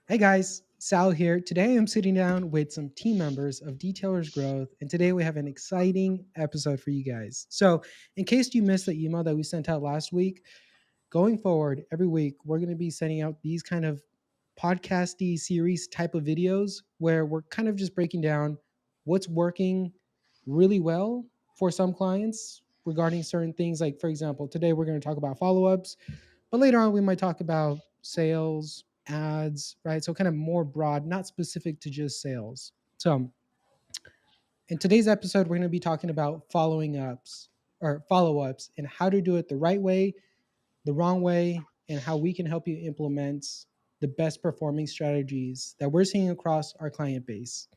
Hey guys, Sal here. Today I'm sitting down with some team members of Detailers Growth, and today we have an exciting episode for you guys. So, in case you missed the email that we sent out last week, going forward, every week we're going to be sending out these kind of podcasty series type of videos where we're kind of just breaking down what's working really well for some clients regarding certain things. Like, for example, today we're going to talk about follow ups, but later on, we might talk about sales, ads, right? So kind of more broad, not specific to just sales. So in today's episode, we're going to be talking about following ups or follow ups and how to do it the right way, the wrong way, and how we can help you implement the best performing strategies that we're seeing across our client base.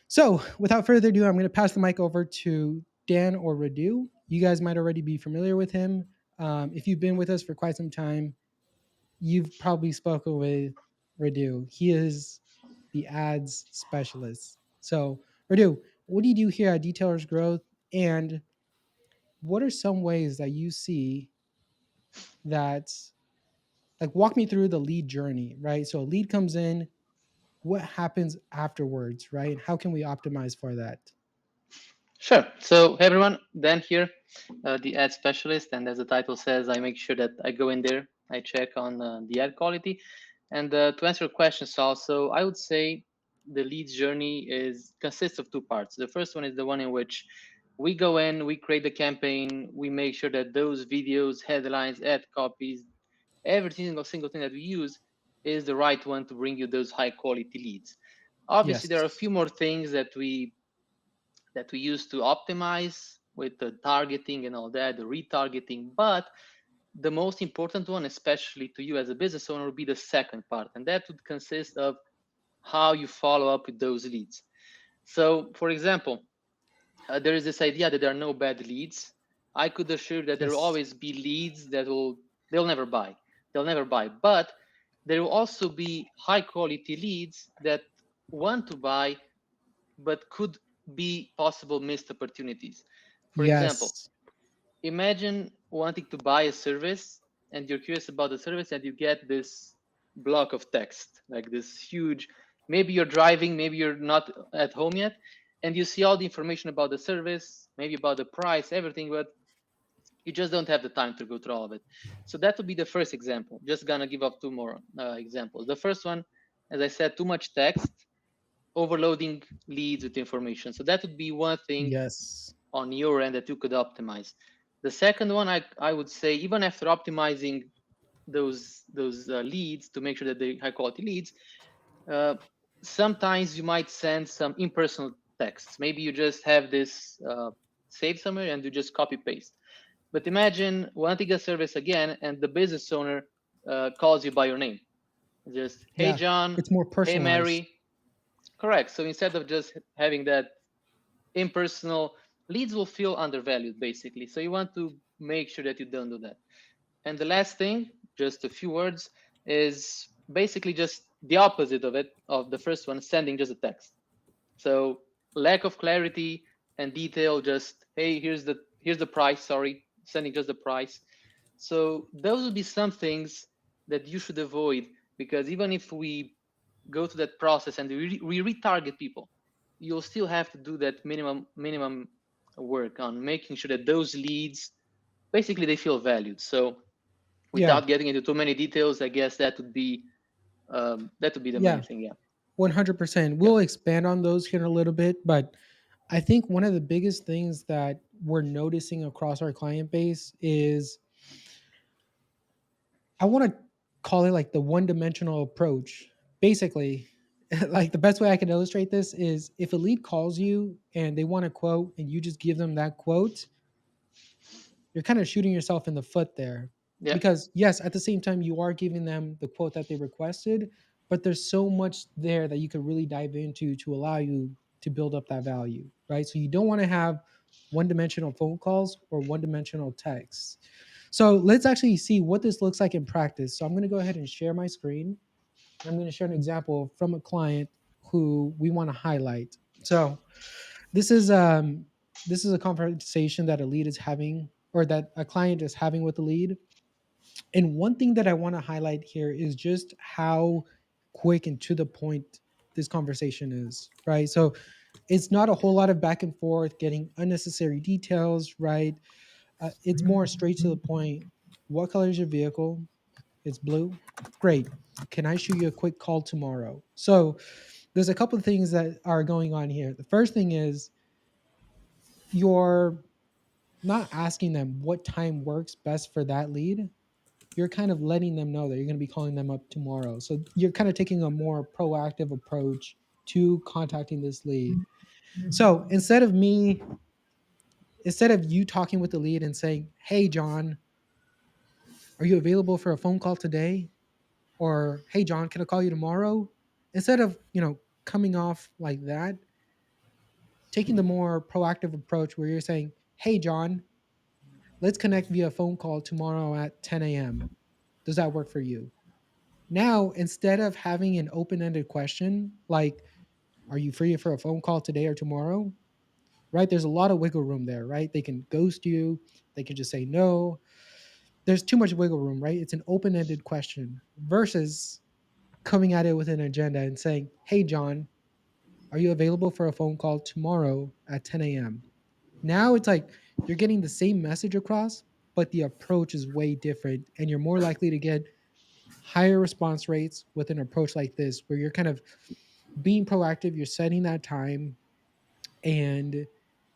So without further ado, I'm going to pass the mic over to Dan or Radu. You guys might already be familiar with him. If you've been with us for quite some time, you've probably spoken with Radu. He is the ads specialist. So, Radu, what do you do here at Detailers Growth? And what are some ways that you see that, like, walk me through the lead journey, right? So, a lead comes in, what happens afterwards, right? How can we optimize for that? Sure. So, hey everyone, Dan here, the ad specialist. And as the title says, I make sure that I go in there, I check on the ad quality. And to answer your questions also, I would say the leads journey consists of two parts. The first one is the one in which we go in, we create the campaign, we make sure that those videos, headlines, ad copies, every single thing that we use is the right one to bring you those high quality leads. Obviously, there are a Yes. few more things that we use to optimize with the targeting and all that, the retargeting. But the most important one, especially to you as a business owner, would be the second part, and that would consist of how you follow up with those leads. So, for example, there is this idea that there are no bad leads. I could assure that there will Yes. always be leads they'll never buy. They'll never buy. But there will also be high quality leads that want to buy but could be possible missed opportunities. For example, Yes. imagine wanting to buy a service and you're curious about the service and you get this block of text, like this huge, maybe you're driving, maybe you're not at home yet, and you see all the information about the service, maybe about the price, everything, but you just don't have the time to go through all of it. So that would be the first example. Just gonna give up two more examples. The first one, as I said, too much text overloading leads with information. So that would be one thing Yes. on your end that you could optimize. The second one, I would say, even after optimizing those leads to make sure that they're high quality leads, uh, sometimes you might send some impersonal texts. Maybe you just have this saved somewhere and you just copy paste. But imagine wanting a service again and the business owner calls you by your name. Just, hey, Yeah. John, It's more hey, personalized. Mary. Correct. So instead of just having that impersonal, leads will feel undervalued basically. So you want to make sure that you don't do that. And the last thing, just a few words, is basically just the opposite of the first one, sending just a text. So lack of clarity and detail, just hey, here's the price, sorry, sending just the price. So those would be some things that you should avoid, because even if we go through that process and we retarget people, you'll still have to do that minimum work on making sure that those leads basically they feel valued. So Yeah. without getting into too many details, I guess that would be the main Yeah. thing. Yeah. 100%. Yep. We'll expand on those here in a little bit, but I think one of the biggest things that we're noticing across our client base is I want to call it like the one dimensional approach. Basically, like the best way I can illustrate this is if a lead calls you and they want a quote and you just give them that quote, you're kind of shooting yourself in the foot there. Yeah. Because, yes, at the same time, you are giving them the quote that they requested, but there's so much there that you could really dive into to allow you to build up that value, right? So you don't want to have one dimensional phone calls or one dimensional texts. So let's actually see what this looks like in practice. So I'm going to go ahead and share my screen. I'm going to share an example from a client who we want to highlight. So this is um this is a conversation that a lead is having or that a client is having with the lead. And one thing that I want to highlight here is just how quick and to the point this conversation is, right? So it's not a whole lot of back and forth, getting unnecessary details, right? It's more straight to the point. What color is your vehicle? It's blue. Great. Can I shoot you a quick call tomorrow? So there's a couple of things that are going on here. The first thing is you're not asking them what time works best for that lead. You're kind of letting them know that you're going to be calling them up tomorrow. So you're kind of taking a more proactive approach to contacting this lead. So instead of you talking with the lead and saying, "Hey, John, are you available for a phone call today?" Or, "Hey, John, can I call you tomorrow?" Instead of, coming off like that, taking the more proactive approach where you're saying, "Hey, John, let's connect via phone call tomorrow at 10 a.m. Does that work for you?" Now, instead of having an open ended question like, "Are you free for a phone call today or tomorrow?" Right? There's a lot of wiggle room there, right? They can ghost you, they can just say no. There's too much wiggle room, right? It's an open ended question versus coming at it with an agenda and saying, "Hey, John, are you available for a phone call tomorrow at 10 a.m.?" Now it's like you're getting the same message across, but the approach is way different. And you're more likely to get higher response rates with an approach like this, where you're kind of being proactive, you're setting that time, and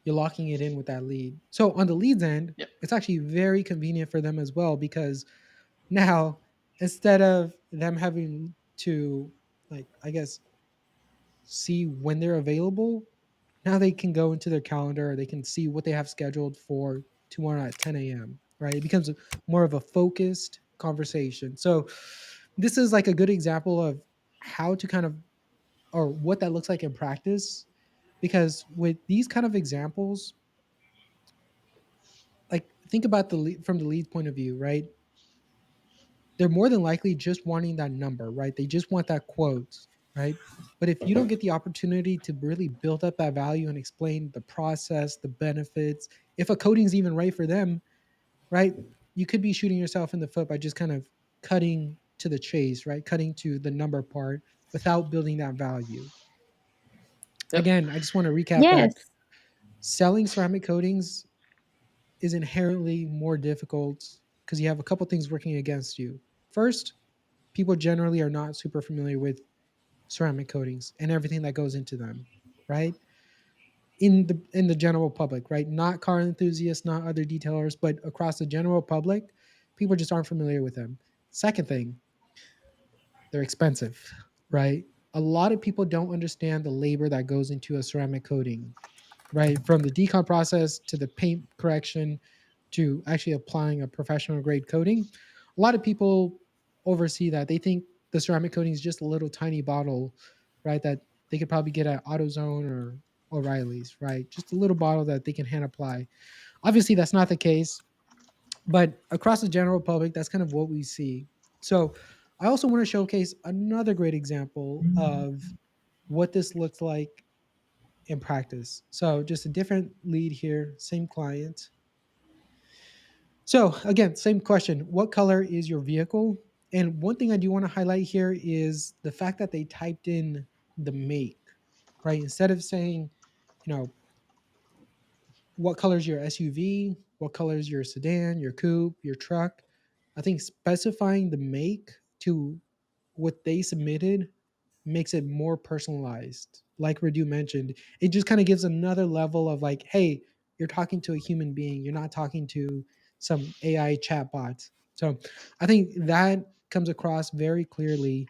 you're locking it in with that lead. So on the leads end, Yep. it's actually very convenient for them as well because now instead of them having to, like, I guess, see when they're available, now they can go into their calendar, they can see what they have scheduled for tomorrow at 10 a.m., right? It becomes more of a focused conversation. So this is like a good example of how to kind of, or what that looks like in practice, because with these kind of examples, like, think about the lead, from the lead point of view, right? They're more than likely just wanting that number, right? They just want that quote, right? But if you don't get the opportunity to really build up that value and explain the process, the benefits, if a coding's even right for them, right? You could be shooting yourself in the foot by just kind of cutting to the chase, right? Cutting to the number part without building that value. Yep. Again, I just want to recap that Yes. selling ceramic coatings is inherently more difficult because you have a couple things working against you. First, people generally are not super familiar with ceramic coatings and everything that goes into them, right? In the general public, right? Not car enthusiasts, not other detailers, but across the general public, people just aren't familiar with them. Second thing, they're expensive, right? A lot of people don't understand the labor that goes into a ceramic coating, right? From the decon process to the paint correction to actually applying a professional grade coating. A lot of people oversee that. They think the ceramic coating is just a little tiny bottle, right? That they could probably get at AutoZone or O'Reilly's, right? Just a little bottle that they can hand apply. Obviously, that's not the case, but across the general public, that's kind of what we see. So, I also want to showcase another great example of what this looks like in practice. So just a different lead here, same client. So again, same question. What color is your vehicle? And one thing I do want to highlight here is the fact that they typed in the make, right? Instead of saying, you know, what color is your SUV, what color is your sedan, your coupe, your truck, I think specifying the make to what they submitted makes it more personalized. Like Radu mentioned, it just kind of gives another level of like, hey, you're talking to a human being. You're not talking to some AI chatbot. So I think that comes across very clearly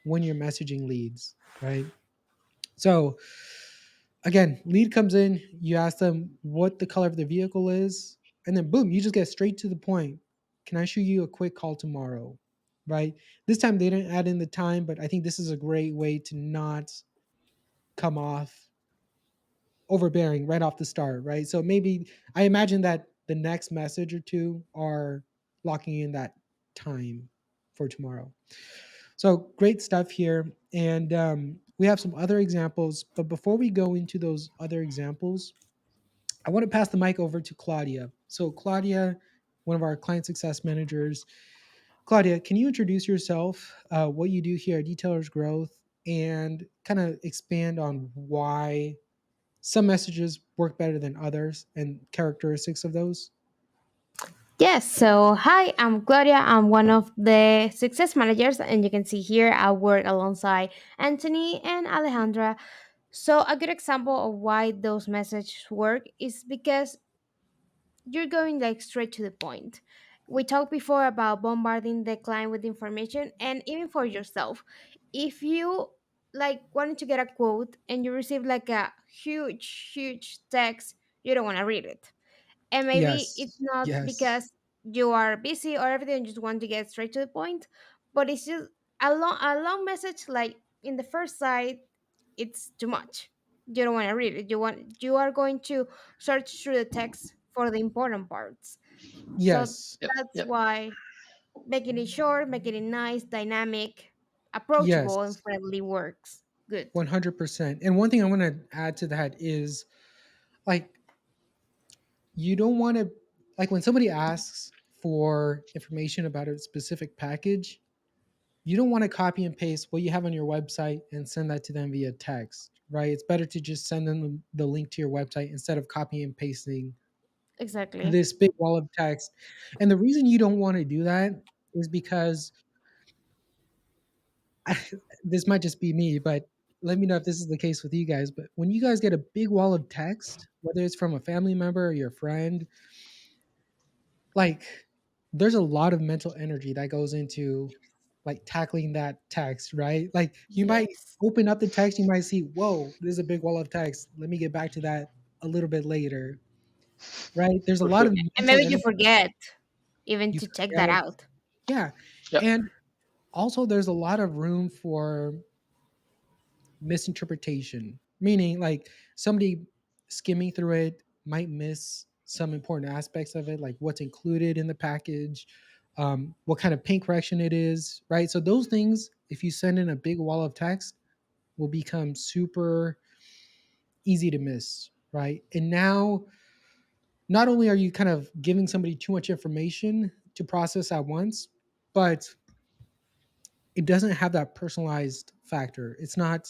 when you're messaging leads, right? So again, lead comes in, you ask them what the color of the vehicle is, and then boom, you just get straight to the point. Can I shoot you a quick call tomorrow? Right? This time they didn't add in the time, but I think this is a great way to not come off overbearing right off the start, right? So maybe I imagine that the next message or two are locking in that time for tomorrow. So great stuff here. And we have some other examples. But before we go into those other examples, I want to pass the mic over to Claudia. So, Claudia, one of our client success managers, Claudia, can you introduce yourself, what you do here at Detailers Growth, and kind of expand on why some messages work better than others and characteristics of those? Yes, so hi, I'm Gloria. I'm one of the success managers, and you can see here I work alongside Anthony and Alejandra. So, a good example of why those messages work is because you're going like straight to the point. We talked before about bombarding the client with information, and even for yourself, if you like wanted to get a quote and you receive like a huge text, you don't want to read it, and maybe it's Yes. not Yes. because you are busy or everything, you just want to get straight to the point, but it's just a long message like in the first side, it's too much. You don't want to read it. You are going to search through the text for the important parts. So Yes. Yep. that's Yep. why making it short, making it nice, dynamic, approachable, and Yes. friendly works good. 100%. And one thing I want to add to that is, like, you don't want to, like, when somebody asks for information about a specific package, you don't want to copy and paste what you have on your website and send that to them via text, right? It's better to just send them the link to your website instead of copying and pasting Exactly. this big wall of text. And the reason you don't want to do that is because this might just be me, but let me know if this is the case with you guys. But when you guys get a big wall of text, whether it's from a family member or your friend, like, there's a lot of mental energy that goes into, like, tackling that text, right? Like, you might Yes. open up the text, you might see, whoa, there's a big wall of text. Let me get back to that a little bit later, right? There's a For lot sure. of And mental maybe you energy forget even you to check that forget. out. Yeah. Yep. And also, there's a lot of room for misinterpretation, meaning, like, somebody skimming through it might miss some important aspects of it, like what's included in the package, what kind of paint correction it is, right? So those things, if you send in a big wall of text, will become super easy to miss, right? And now, not only are you kind of giving somebody too much information to process at once, but it doesn't have that personalized factor. It's not,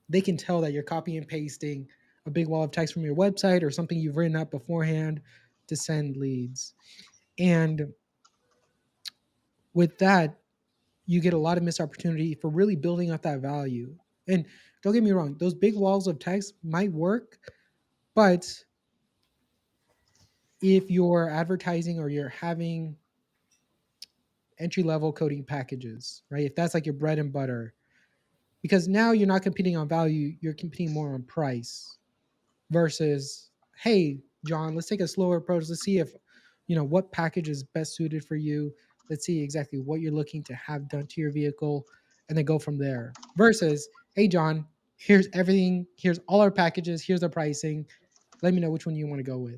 they can tell that you're copy and pasting a big wall of text from your website or something you've written up beforehand to send leads. And with that, you get a lot of missed opportunity for really building up that value. And don't get me wrong, those big walls of text might work, but if you're advertising or you're having entry level coding packages, right? If that's like your bread and butter, because now you're not competing on value, you're competing more on price versus, hey, John, let's take a slower approach. Let's see if, what package is best suited for you. Let's see exactly what you're looking to have done to your vehicle and then go from there. Versus, hey, John, here's everything. Here's all our packages. Here's the pricing. Let me know which one you want to go with.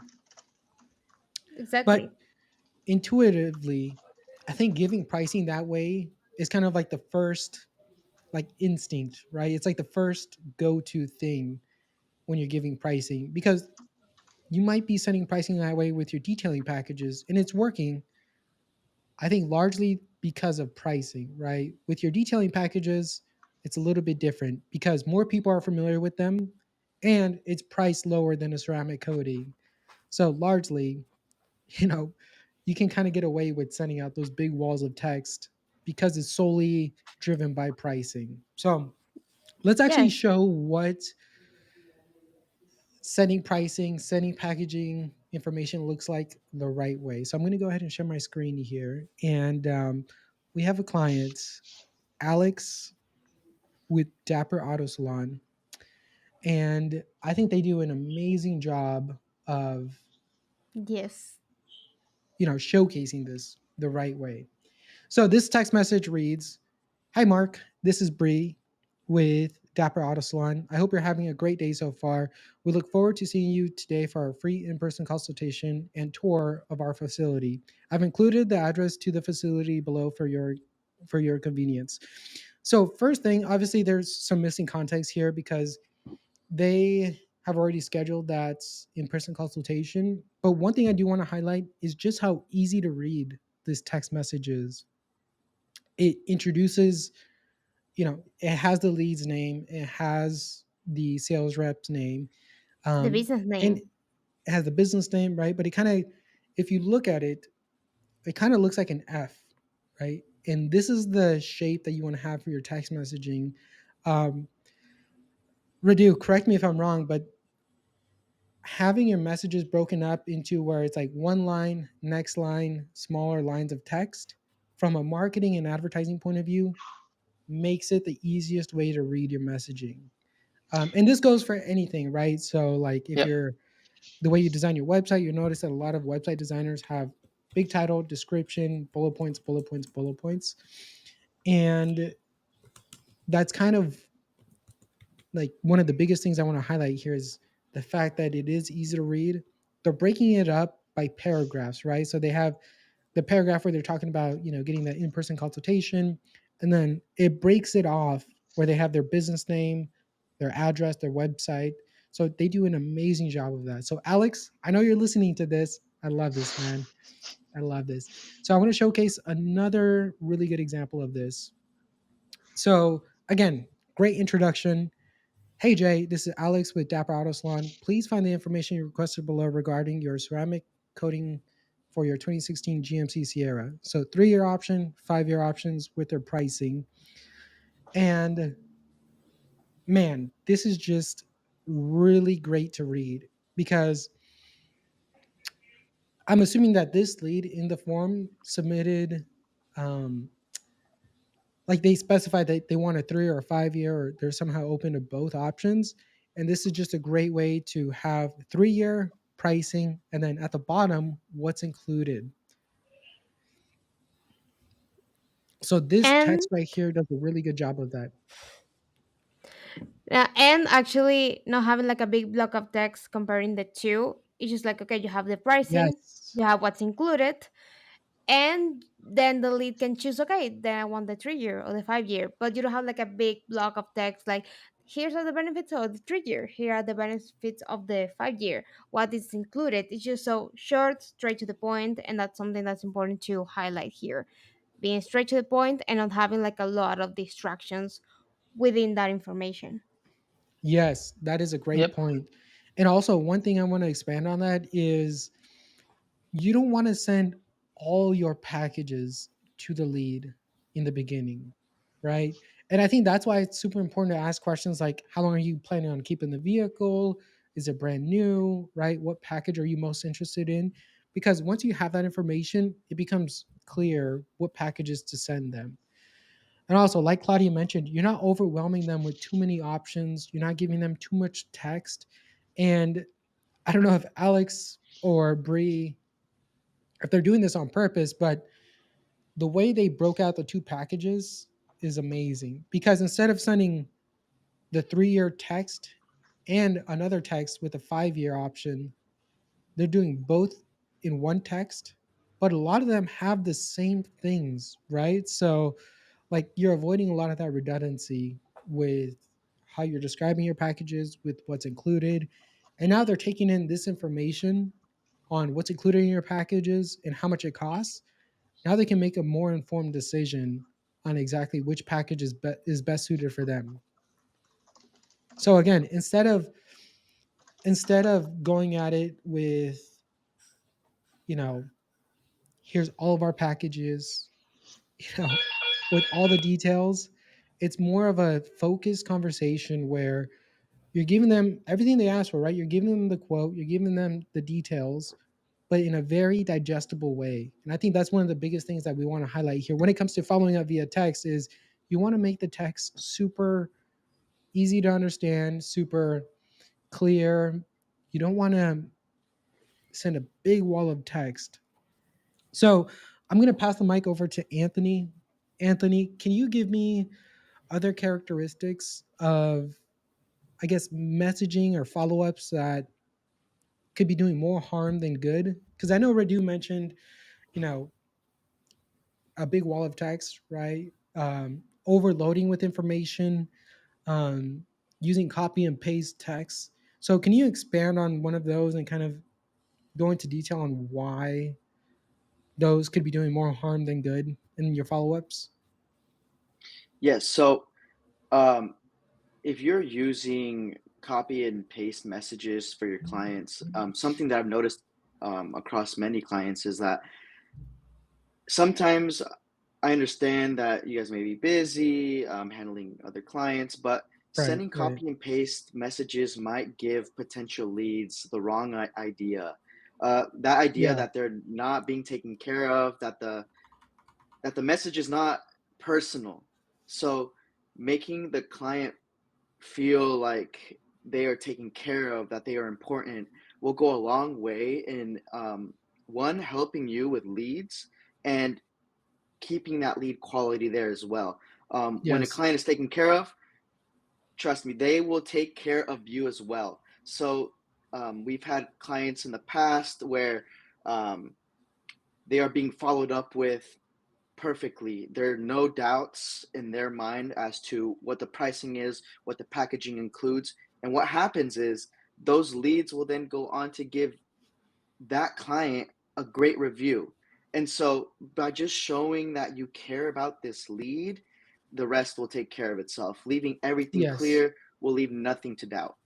Exactly. But intuitively, I think giving pricing that way is kind of like the first, like, instinct, right? It's like the first go-to thing when you're giving pricing, because you might be sending pricing that way with your detailing packages and it's working. I think largely because of pricing, right? With your detailing packages, it's a little bit different because more people are familiar with them and it's priced lower than a ceramic coating. So largely, you know, you can kind of get away with sending out those big walls of text because it's solely driven by pricing. So let's actually Yes. show what setting pricing, setting packaging information looks like the right way. So I'm going to go ahead and share my screen here. And we have a client, Alex, with Dapper Auto Salon. And I think they do an amazing job of, Yes. showcasing this the right way. So this text message reads, "Hi Mark, this is Bree with Dapper Auto Salon. I hope you're having a great day so far. We look forward to seeing you today for our free in-person consultation and tour of our facility. I've included the address to the facility below for your convenience." So first thing, obviously there's some missing context here because they have already scheduled that in-person consultation. But one thing I do want to highlight is just how easy to read this text messages, it introduces, it has the lead's name, it has the sales rep's name, The um, business and name. it has the business name, right? But it kind of, if you look at it, it kind of looks like an F, right? And this is the shape that you want to have for your text messaging. Um, Radu, correct me if I'm wrong, but having your messages broken up into where it's like one line, next line, smaller lines of text from a marketing and advertising point of view makes it the easiest way to read your messaging. And this goes for anything, right? So, like if Yep. you're the way you design your website, you notice that a lot of website designers have big title, description, bullet points, bullet points, bullet points. And that's kind of like one of the biggest things I want to highlight here is the fact that it is easy to read. They're breaking it up by paragraphs, right? So they have the paragraph where they're talking about, getting that in-person consultation, and then it breaks it off where they have their business name, their address, their website. So they do an amazing job of that. So Alex, I know you're listening to this. I love this, man. I love this. So I want to showcase another really good example of this. So again, great introduction. Hey Jay, this is Alex with Dapper Auto Salon. Please find the information you requested below regarding your ceramic coating for your 2016 GMC Sierra. So 3-year option, 5-year options with their pricing. And man, this is just really great to read because I'm assuming that this lead in the form submitted, um, like they specified that they want a 3 or a 5-year, or they're somehow open to both options. And this is just a great way to have 3-year pricing, and then at the bottom what's included. So this And text right here does a really good job of that. and actually not having like a big block of text comparing the two. It's just like, okay, you have the pricing, Yes. you have what's included, and then the lead can choose, okay, then I want the 3-year or the 5-year, but you don't have like a big block of text like, here's all the benefits of the 3-year, here are the benefits of the 5-year, what is included. It's just so short, straight to the point, and that's something that's important to highlight here, being straight to the point and not having like a lot of distractions within that information. Yes, that is a great Yep. point. And also, one thing I want to expand on that is you don't want to send all your packages to the lead in the beginning, right? And I think that's why it's super important to ask questions like, how long are you planning on keeping the vehicle? Is it brand new, right? What package are you most interested in? Because once you have that information, it becomes clear what packages to send them. And also, like Claudia mentioned, you're not overwhelming them with too many options. You're not giving them too much text. And I don't know if Alex or Bree, if they're doing this on purpose, but the way they broke out the two packages is amazing because instead of sending the 3-year text and another text with a 5-year option, they're doing both in one text, but a lot of them have the same things, right? So, like, you're avoiding a lot of that redundancy with how you're describing your packages, with what's included. And now they're taking in this information on what's included in your packages and how much it costs. Now they can make a more informed decision on exactly which package is best suited for them. So again, instead of going at it with, you know, here's all of our packages, you know, with all the details, it's more of a focused conversation where you're giving them everything they ask for, right? You're giving them the quote, you're giving them the details, but in a very digestible way. And I think that's one of the biggest things that we want to highlight here when it comes to following up via text is you want to make the text super easy to understand, super clear. You don't want to send a big wall of text. So I'm going to pass the mic over to Anthony. Anthony, can you give me other characteristics of, I guess, messaging or follow ups that could be doing more harm than good? Because I know Radu mentioned, you know, a big wall of text, right? Overloading with information, um, using copy and paste text. So, can you expand on one of those and kind of go into detail on those could be doing more harm than good in your follow-ups? Yes. So um, if you're using copy and paste messages for your clients, something that I've noticed across many clients is that sometimes I understand that you guys may be busy handling other clients, but Right, sending right. copy and paste messages might give potential leads the wrong idea. That idea Yeah. that they're not being taken care of, that the message is not personal. So making the client feel like they are taken care of, that they are important, will go a long way in one, helping you with leads, and keeping that lead quality there as well. When a Yes. client is taken care of, trust me, they will take care of you as well. So we've had clients in the past where um, they are being followed up with perfectly. There are no doubts in their mind as to what the pricing is, what the packaging includes. And what happens is those leads will then go on to give that client a great review. And so by just showing that you care about this lead, the rest will take care of itself. Leaving everything Yes. clear will leave nothing to doubt.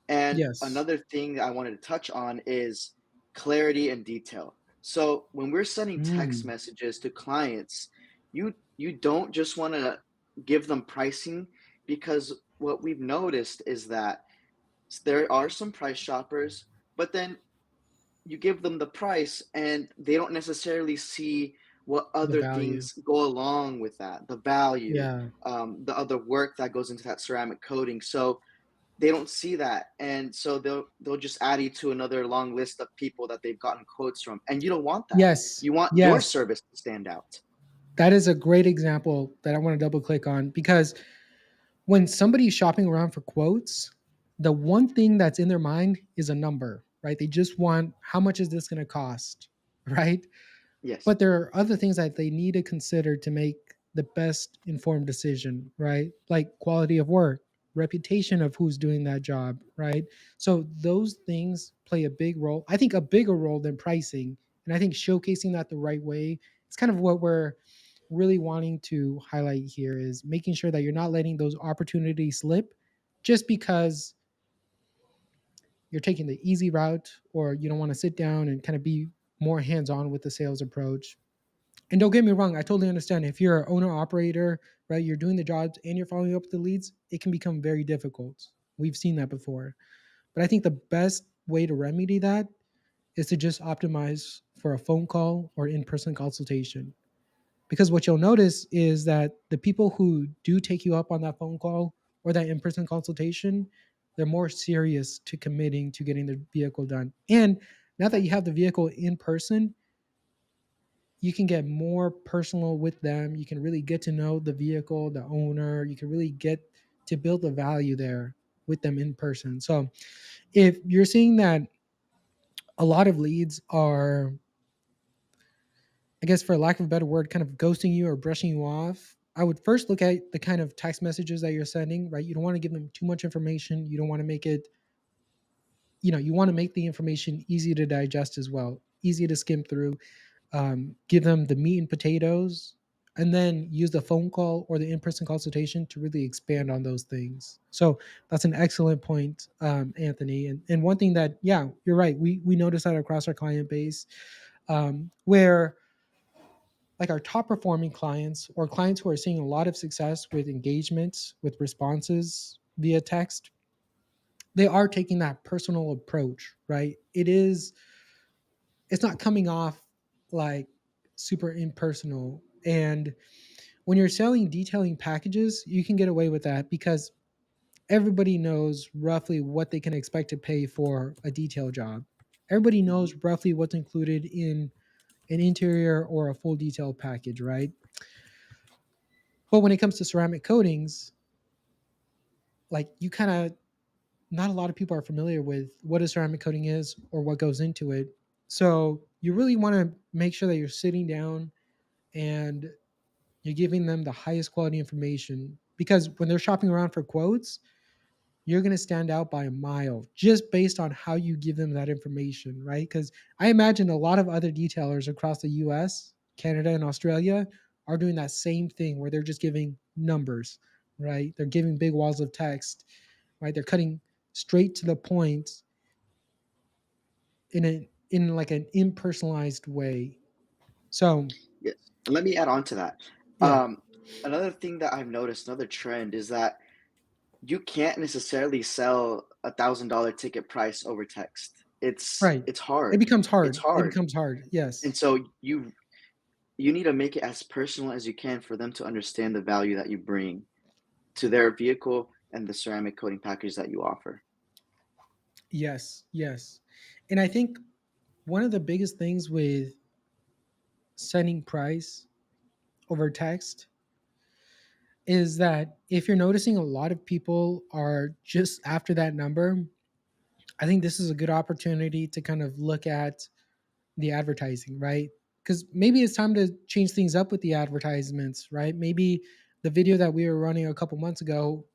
And Yes. another thing that I wanted to touch on is clarity and detail. So when we're sending text Mm, messages to clients, you don't just want to give them pricing, because what we've noticed is that there are some price shoppers, but then you give them the price and they don't necessarily see what the other value. things go along with that, the value, Yeah. the other work that goes into that ceramic coating. So they don't see that, and so they'll just add you to another long list of people that they've gotten quotes from, and you don't want that. Yes. You want your Yes. service to stand out. That is a great example that I want to double click on because when somebody's shopping around for quotes, the one thing that's in their mind is a number, right? They just want how much is this going to cost, right? Yes. But there are other things that they need to consider to make the best informed decision, right? Like quality of work, reputation of who's doing that job, right? So those things play a big role. I think a bigger role than pricing. And I think showcasing that the right way, it's kind of what we're really wanting to highlight here is making sure that you're not letting those opportunities slip just because you're taking the easy route or you don't want to sit down and kind of be more hands-on with the sales approach. And don't get me wrong, I totally understand if you're an owner operator, right, you're doing the jobs and you're following up with the leads, it can become very difficult. We've seen that before. But I think the best way to remedy that is to just optimize for a phone call or in-person consultation. Because what you'll notice is that the people who do take you up on that phone call or that in-person consultation, they're more serious to committing to getting the vehicle done. And now that you have the vehicle in person, you can get more personal with them. You can really get to know the vehicle, the owner. You can really get to build the value there with them in person. So if you're seeing that a lot of leads are, I guess for lack of a better word, kind of ghosting you or brushing you off, I would first look at the kind of text messages that you're sending, right? You don't want to give them too much information. You don't want to make it, you want to make the information easy to digest as well, easy to skim through. Give them the meat and potatoes, and then use the phone call or the in-person consultation to really expand on those things. So that's an excellent point, Anthony. And one thing that, yeah, you're right. We notice that across our client base, where like our top performing clients or clients who are seeing a lot of success with engagements, with responses via text, they are taking that personal approach, right? It's not coming off like super impersonal. And when you're selling detailing packages, you can get away with that because everybody knows roughly what they can expect to pay for a detail job. Everybody knows roughly what's included in an interior or a full detail package, right? But when it comes to ceramic coatings, like you kind of, not a lot of people are familiar with what a ceramic coating is or what goes into it. So you really want to make sure that you're sitting down and you're giving them the highest quality information because when they're shopping around for quotes, you're going to stand out by a mile just based on how you give them that information, right? Because I imagine a lot of other detailers across the US, Canada, and Australia are doing that same thing where they're just giving numbers, right? They're giving big walls of text, right? They're cutting straight to the point in like an impersonalized way. So, Yes. And let me add on to that. yeah, Another thing that I've noticed, another trend is that you can't necessarily sell $1,000 ticket price over text. right. It's It hard. becomes It's hard. It hard. becomes hard. Yes. And so you need to make it as personal as you can for them to understand the value that you bring to their vehicle and the ceramic coating package that you offer. Yes. Yes. And I think one of the biggest things with setting price over text is that if you're noticing a lot of people are just after that number, I think this is a good opportunity to kind of look at the advertising, right? Because maybe it's time to change things up with the advertisements, right? Maybe the video that we were running a couple months ago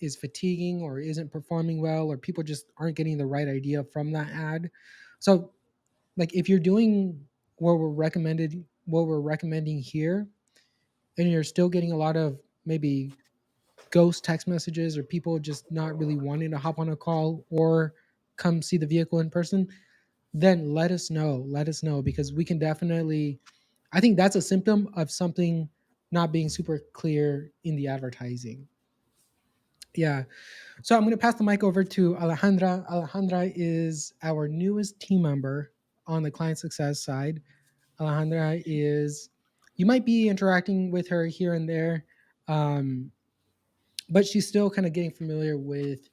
is fatiguing or isn't performing well, or people just aren't getting the right idea from that ad. So, like, if you're doing what we're recommending here, and you're still getting a lot of maybe ghost text messages or people just not really wanting to hop on a call or come see the vehicle in person, then let us know. Let us know because we can definitely, I think that's a symptom of something not being super clear in the advertising. Yeah. So I'm going to pass the mic over to Alejandra. Alejandra is our newest team member on the client success side. Alejandra is, you might be interacting with her here and there, um, but she's still kind of getting familiar with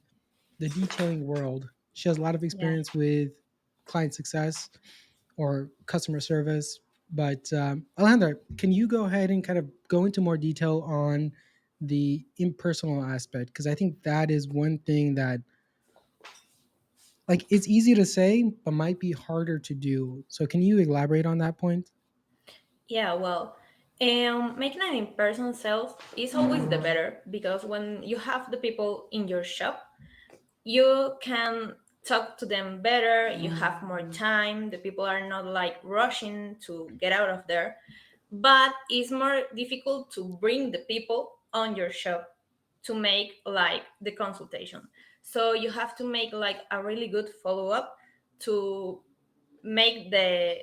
the detailing world. She has a lot of Yeah. experience with client success or customer service. But Alejandra, can you go ahead and kind of go into more detail on the impersonal aspect? Because I think that is one thing that, like, it's easy to say, but might be harder to do. So can you elaborate on that point? Yeah, well, making an in-person sales is always the better because when you have the people in your shop, you can talk to them better. You have more time. The people are not like rushing to get out of there, but it's more difficult to bring the people on your shop to make like the consultation. So you have to make like a really good follow-up to make the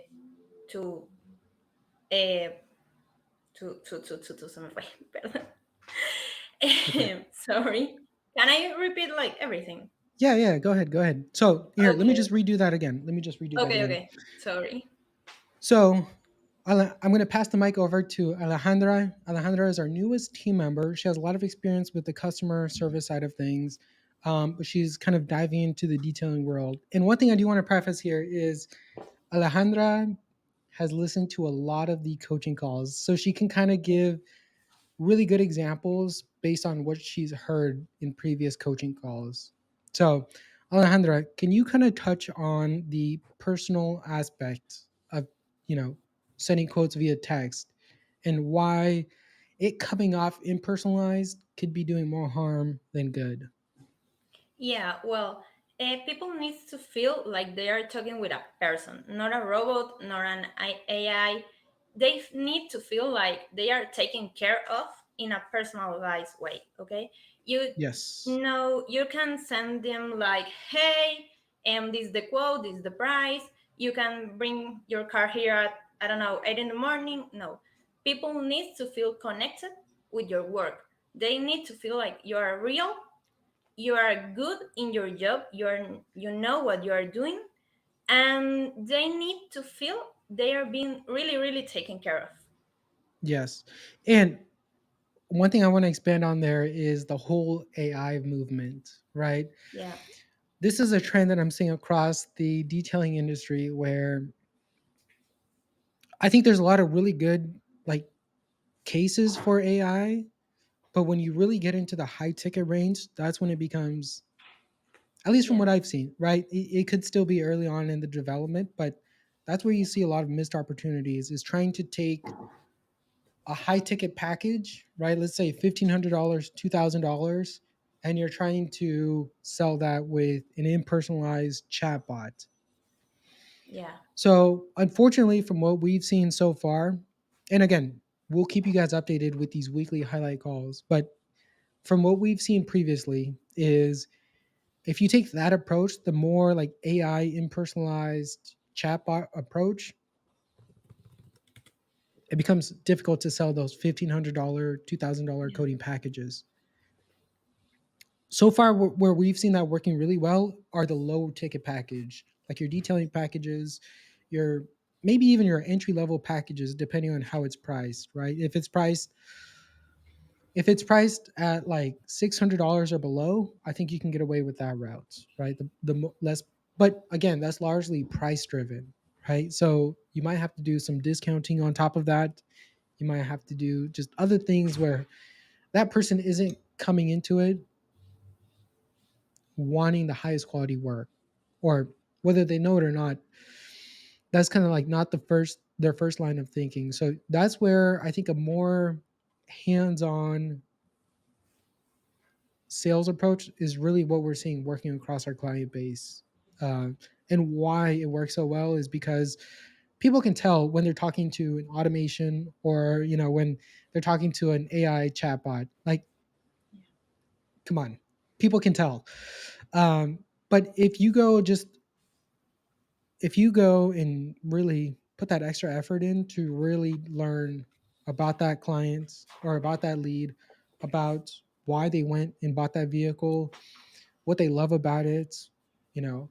to uh, to se me fue, perdón. Okay. Sorry. Can I repeat like everything? Yeah, yeah, go ahead, go ahead. So here, let me Okay. just redo that again. Let me just redo that Okay, again. okay. Sorry. So I'm going to pass the mic over to Alejandra. Alejandra is our newest team member. She has a lot of experience with the customer service side of things, but she's kind of diving into the detailing world. And one thing I do want to preface here is Alejandra has listened to a lot of the coaching calls, so she can kind of give really good examples based on what she's heard in previous coaching calls. So, Alejandra, can you kind of touch on the personal aspect of, you know, sending quotes via text and why it coming off impersonalized could be doing more harm than good? Yeah, well, people need to feel like they are talking with a person, not a robot, not an AI. They need to feel like they are taken care of in a personalized way. Okay, you Yes. know you can send them like, hey, this is the quote, this is the price. You can bring your car here at I don't know 8 in the morning. No, people need to feel connected with your work. They need to feel like you are real, you are good in your job, you know what you are doing, and they need to feel they are being really really taken care of. Yes. And one thing I want to expand on there is the whole AI movement, right? Yeah. This is a trend that I'm seeing across the detailing industry where I think there's a lot of really good like cases for AI, but when you really get into the high ticket range, that's when it becomes, at least from Yeah. what I've seen, right? It could still be early on in the development, but that's where you see a lot of missed opportunities is trying to take a high ticket package, right? Let's say $1,500, $2,000, and you're trying to sell that with an impersonalized chatbot. Yeah. So, unfortunately, from what we've seen so far, and again, we'll keep you guys updated with these weekly highlight calls, but from what we've seen previously is if you take that approach, the more like AI impersonalized chatbot approach, it becomes difficult to sell those $1,500, $2,000 Yeah. coding packages. So far, where we've seen that working really well are the low ticket package, like your detailing packages, your maybe even your entry level packages, depending on how it's priced, right? If it's priced at like $600 or below, I think you can get away with that route, right? Less, but again, that's largely price driven, right? So you might have to do some discounting on top of that. You might have to do just other things where that person isn't coming into it wanting the highest quality work, or whether they know it or not, that's kind of like not their first line of thinking. So that's where I think a more hands-on sales approach is really what we're seeing working across our client base. Uh, and why it works so well is because people can tell when they're talking to an automation, or when they're talking to an AI chatbot. Like, come on, people can tell. But if you go and really put that extra effort in to really learn about that client or about that lead, about why they went and bought that vehicle, what they love about it, you know,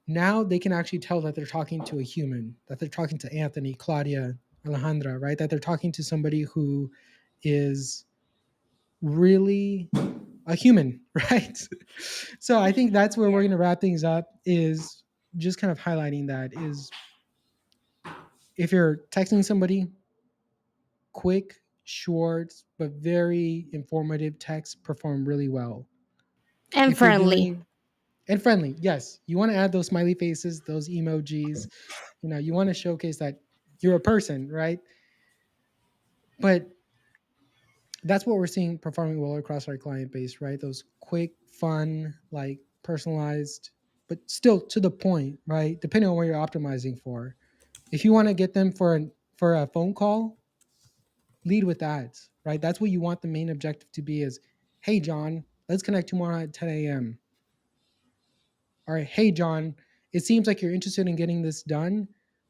now they can actually tell that they're talking to a human, that they're talking to Anthony, Claudia, Alejandra, right? That they're talking to somebody who is really a human, right? So I think that's where we're going to wrap things up, is just kind of highlighting that is if you're texting somebody, quick, short, but very informative texts perform really well. And If you're friendly. doing and friendly, yes, you want to add those smiley faces, those emojis. You want to showcase that you're a person, right? But that's what we're seeing performing well across our client base, right? Those quick, fun, like personalized, but still to the point, right? Depending on what you're optimizing for. If you want to get them for a phone call, lead with that, right? That's what you want the main objective to be is, hey, John, let's connect tomorrow at 10 a.m. All right, hey, John, it seems like you're interested in getting this done.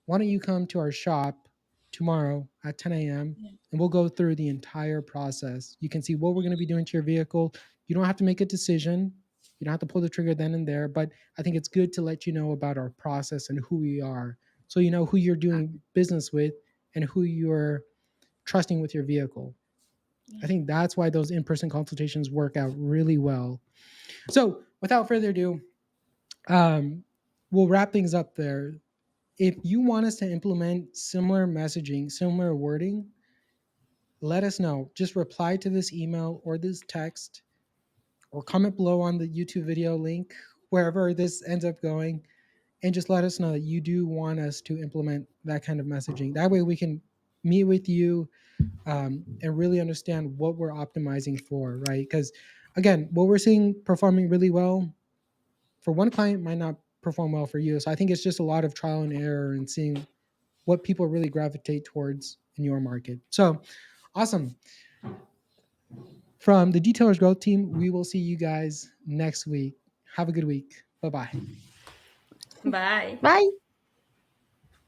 Why don't you come to our shop tomorrow at 10 a.m. Yeah. and we'll go through the entire process. You can see what we're going to be doing to your vehicle. You don't have to make a decision. You don't have to pull the trigger then and there, but I think it's good to let you know about our process and who we are. So you know who you're doing business with and who you're trusting with your vehicle. I Yeah. think that's why those in-person consultations work out really well. So without further ado, um, we'll wrap things up there. If you want us to implement similar messaging, similar wording, let us know. Just reply to this email or this text, or comment below on the YouTube video link, wherever this ends up going, and just let us know that you do want us to implement that kind of messaging. That way we can meet with you, and really understand what we're optimizing for, right? Because again, what we're seeing performing really well for one client might not perform well for you. So I think it's just a lot of trial and error and seeing what people really gravitate towards in your market. So awesome. From the Detailers Growth Team, we will see you guys next week. Have a good week. Bye bye. Bye. Bye.